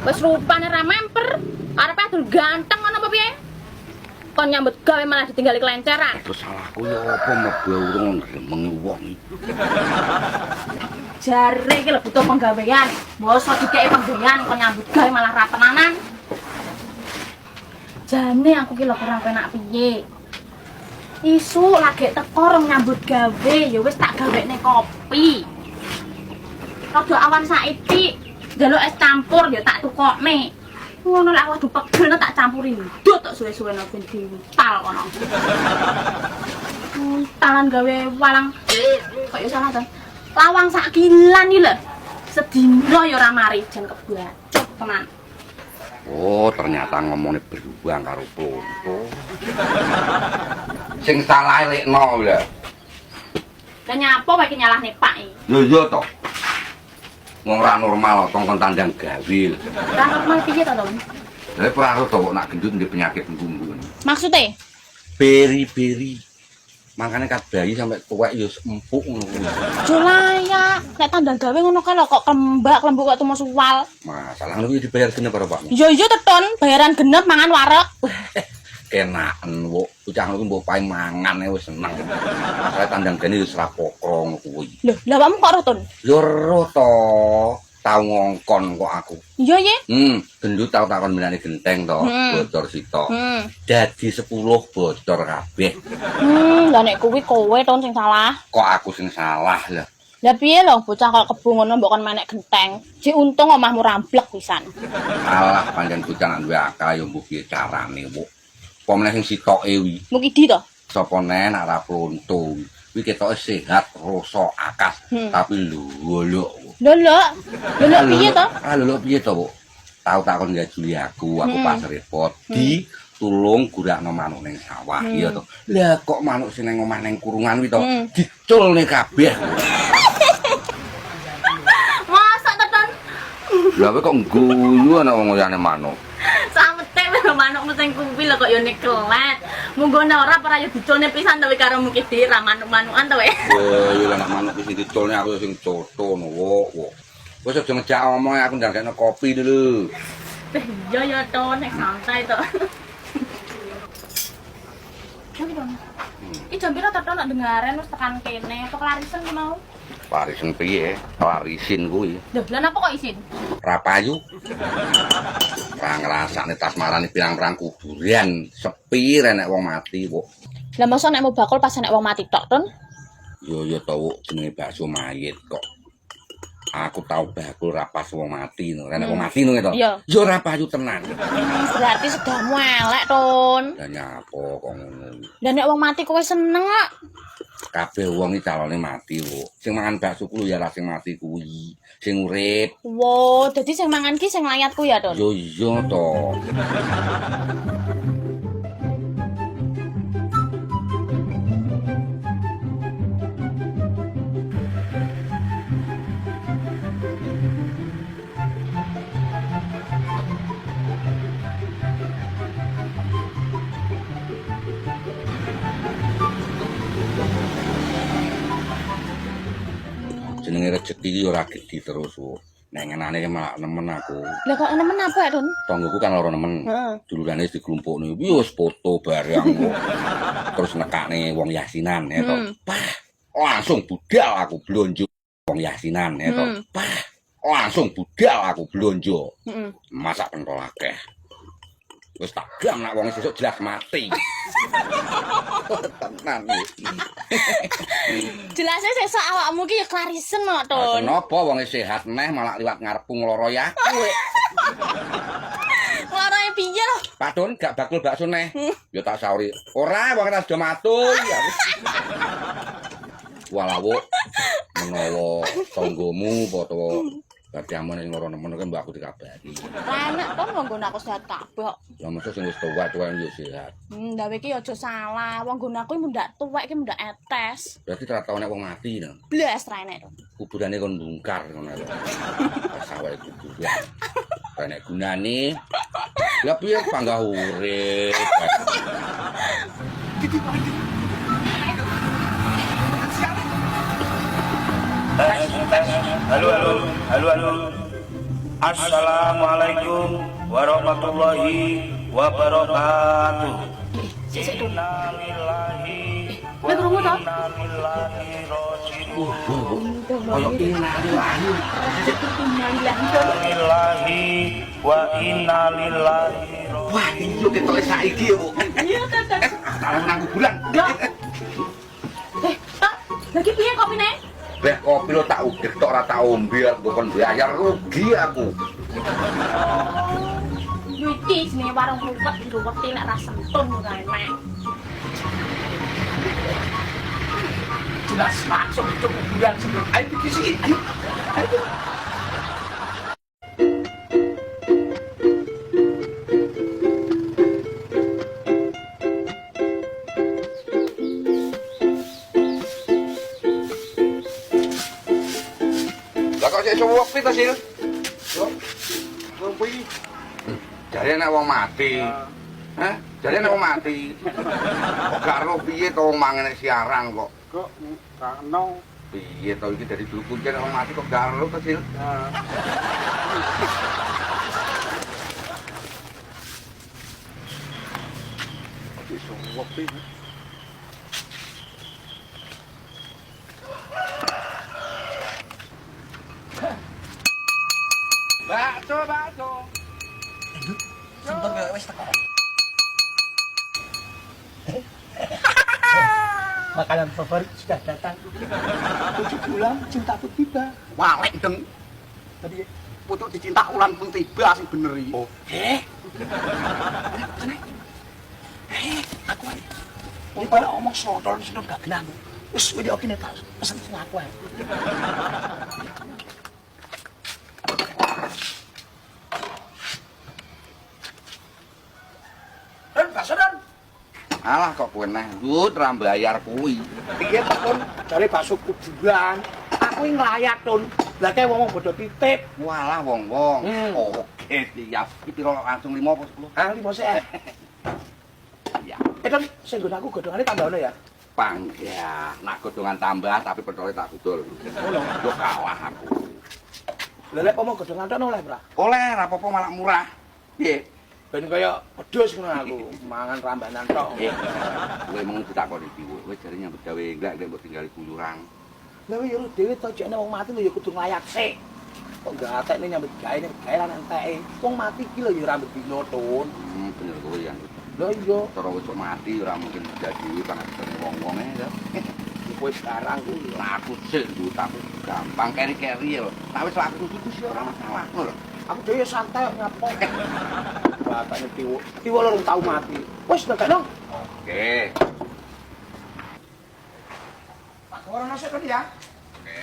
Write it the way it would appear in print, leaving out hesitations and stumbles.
Wis rupane ra memper, arepe adul ganteng ngono apa piye? Kon nyambut gawe malah ditinggali kelenceran. Terus salahku ya apa mlebu urung remengi wong iki. Jare iki lho butuh penggawean. Mosok dikeki penggawean kon nyambut gawe malah ra tenanan. Jane aku ki lho kurang penak piye. Isu lagi teko rong nyambut gawe, ya wis tak gawekne kopi. Rada awan saiki, njaluk es campur ya tak tukokne. Ngono lek aku pegel tak campuri ndut tok suwe-suwe ben diutal kono. Talan gawe walang kok ya salah to. Lawang sak kilan iki lho. Sedina ya ora mari jan kebacut tenan. Oh, ternyata ngomongnya beruang karo plonto. Sing salah lekno lho. Lah nyapa wae iki nyalahne Pak iki? Lho iya to. Wong ora normal kok tandang gawe. Ora normal piye to, Don? Lah ora to kok nak gendut ndek penyakit ngumbu. Maksude? Beri-beri. Makane kat bayi sampai tuwek ya empuk ngono kuwi. Jolaya, nek tandang gawe ngono kae lho kok kembak lembu kok tumo suwal. Masalah ngono iki dibayar genep karo Pak. Iya iya teton, bayaran genep mangan wareg. Kenaken wo, bocah ngono kuwi mbok pae mangan wis seneng. Masalah tandang gene wis ra pokro ngono kuwi. Lho, lah awakmu kok ro, Ton? Yo ro to. Tau ngongkon kok aku. Iya ye. Gendut tau takon menane genteng to, bocor sito. Dadi 10 bocor kabeh. Lah nek kuwi kowe Ton sing salah. Kok aku sing salah lah. Lah piye lho bocah kok kebu ngono mbok kon menek genteng. Ji untung omahmu ramblek pisan. Alah pancen bocah nak duwe akal yo mbuh piye carane, Bu. Apa meneh sing sitoke wi. Mukidi to? Sapa neh nak ra plonto. Kuwi ketoke sehat, rasa akas, tapi lho. Lho piye to? Lho piye to, Bu? Tau takon ngajuli aku pas repot di tulung gurakno manuk ning sawah iya to. Lah kok manuk sing ning omah ning kurungan kuwi to diculne kabeh. Masa teton? Lah kok ngguyu ana wong ngoyane manuk. Samete lho manukmu sing kuwi lho kok yo neklet. Munggo ora ora yo diculne pisan to karo mukidi ra manuk-manukan to we. Iya lah manuk wis diculne aku sing coto no wo. Wis aja ngejak omong aku ndangkekno kopi dulu. Iya ya to nek santai to. Iki jam pira teton nak dengaren wis tekan kene apa kelarisan ki mau? Larisen piye? Larisin kuwi. Lho, lha napa kok isin? Ra payu. Ra ngrasakne tas marani pirang-pirang kuburan, sepi renek wong mati kok. Lah mosok nek mau bakul pas nek wong mati tok, Ton? Yo to jenenge bakso mayit kok. Aku tau bakul ra pas wong mati no. Renek wong mati no to. Yo ora payu tenan. Berarti sedamu elek, Ton. Lah nyapa kok ngono. Lah nek wong mati kowe seneng kok. Kabeh wong iki calone mati kok. Sing mangan bakso kuwi ya sing mati kuwi. Sing urip. Wo, dadi sing mangan ki sing layat ku ya, Ton. Yo iya to. Jenenge rezeki iki ora gede terus kok. Nek ngenane malah nemen aku. Lah kok nemen apa, Don? Tonggoku kan loro nemen. Dulurane diklumpukne wis foto bareng kok. Terus nekane wong yasinan ya to. Pah, langsung budal aku blonjo wong yasinan ya to. Pah, langsung budal aku blonjo. Masak pentol akeh. Wis tak gam nak wong sesuk jelas mati. Tenan iki. Jelase sesuk awakmu ki ya klarisen kok, Ton. Kenapa wong sehat neh malah liwat ngarepku ngloroi aku. Loroe piye lho? Pak Don gak bakul bakso neh. Ya tak sauri. Ora wong ora sudah matur ya wis. Walawu menawa tanggomu apa to Badiamane sing loro nemen mbak aku dikabari. Enak to nggon aku sehat kabeh. Lah mesti sing wis tuwek-tuwek yo sehat. Ndawe iki aja salah. Wong nggon aku mundak tuwek iki mundak etes. Berarti ora tau nek wong mati to. Blas ra enek to. Kuburane kon bungkar ngono lho. Sawah kuburan. Nek gunane lah piye panggah urip. Halo. Assalamualaikum warahmatullahi wabarakatuh. Sik tuh. Innalillahi Kowe krungu to? Kayak innalillahi. Innalillahi wa innalillahi. Wah, iya ketok saiki ya, Bu. Iya, Tante. Kalau nang kuburan. Enggak. Tak. Lagi piye kopine? Beh kopi lo tak udah tok ora tak ombe aku kon bayar rugi aku. Yo iki jenenge warung ruwet, ruwete nek ra sentun kae nek. Jelas masuk ke kuburan sebelum ayo pergi sini. Ayo. Lah kok sik suwepi to, Sil? Yo. Suwepi. Jare nek wong mati. Hah? Jare nek wong mati. Kok gak ero piye to wong mangan nek siaran kok. Kok kano Piye to iki dari dulu kuncen wong mati kok gak ero to, Sil? iso ngopi. Bakso, bakso. Sempet wis teko. Makanan favorit sudah datang. 7 bulan cintaku tiba. Walek deng. Tadi Pucuk dicinta ulan pun tiba sing bener iki. aku ae. Ini pada omong sotol sudah gak kenal. Wis video kene tak pesen sing aku ae. Bakso dan Alah kok kowe neh, ndut ra bayar kuwi. iya Pak cari bakso kuburan. Aku yang nglayat Tun. Lah kayak wong bodoh titip. Walah wong-wong. Hmm. Oke, siap. Iki piro langsung 5 apa 10? Ah, 5 sih. Ya, Tun, sing nggon aku godhongane tambahane ya. panggah. Nak godongan tambah tapi pentole tak budul. Ngono. Yo kalah aku. Lah lek pomo godhongan tok oleh, Pra. Oleh rapopo malah murah. Piye? Ben kaya wedhus ngono aku, mangan rambanan tok. Kowe mung ditakoni piye? Kowe jare nyambut gawe enggak nek mbok tinggali kuyuran. Lah yo dhewe to jekne wong mati lho ya kudu nglayak sik. Kok gak atekne nyambut gawe nek gawe lan enteke. Wong mati iki lho ya rambut dino Tun. Bener kowe ya. Lah iya, Cara wis mati ora mungkin jadi pangajiane wong-wong ya. kowe barang ku Laku sik ndut aku gampang keri-keri lho. Tapi wis laku itu sih ora masalah lho. aku dhewe santai kok nyapok. Batane tiwuk. Tiwuk lho tau mati. Wis ndekno. Oke. Pak ora nasi tadi ya. Oke.